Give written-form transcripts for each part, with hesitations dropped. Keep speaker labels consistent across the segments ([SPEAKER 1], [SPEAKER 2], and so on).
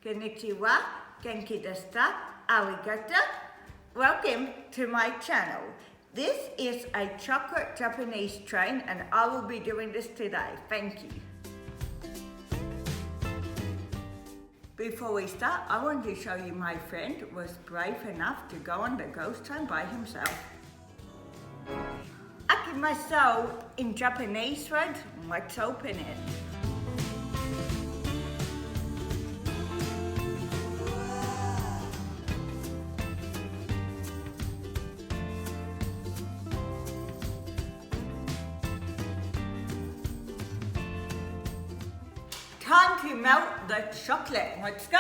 [SPEAKER 1] Konnichiwa, genki desu ka, arigato. Welcome to my channel. This is a chocolate Japanese train and I will be doing this today. Thank you. Before we start, I want to show you my friend was brave enough to go on the ghost train by himself. Akimasu in Japanese word, let's open it. Time to melt the chocolate. Let's go.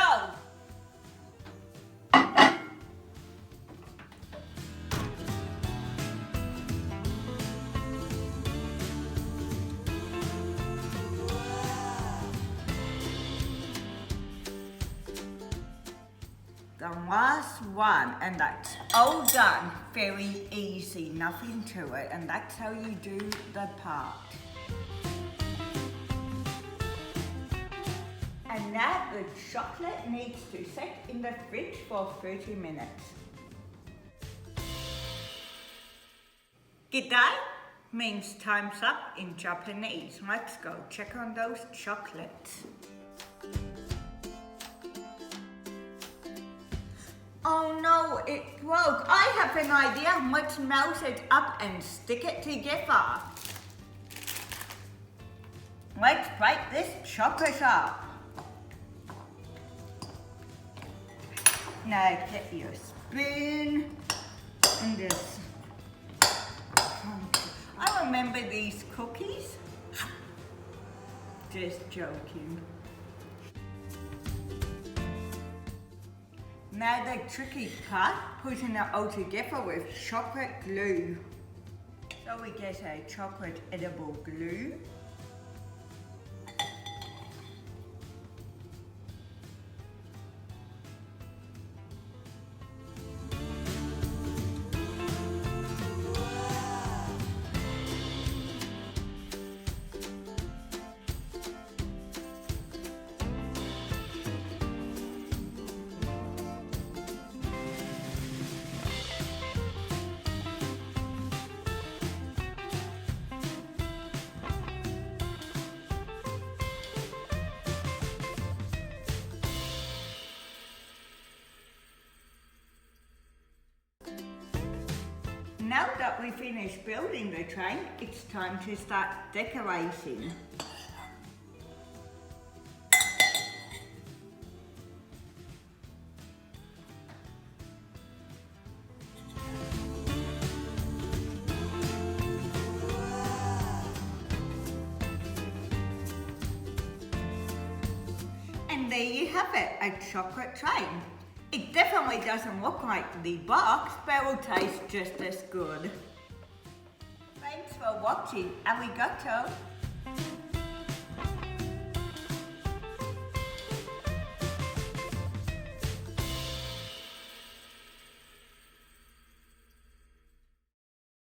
[SPEAKER 1] The last one, and that's all done. Very easy, nothing to it, and that's how you do the part. And now the chocolate needs to sit in the fridge for 30 minutes. G'day means time's up in Japanese. Let's go check on those chocolates. Oh no, it broke. I have an idea. Let's melt it up and stick it together. Let's break this chocolate up. Now get your spoon and this. I remember these cookies. Just joking. Now the tricky part, putting it all together with chocolate glue. So we get a chocolate edible glue. Now that we finished building the train, it's time to start decorating. And there you have it, a chocolate train. It definitely doesn't look like the box, but it will taste just as good. Thanks for watching. Arigato.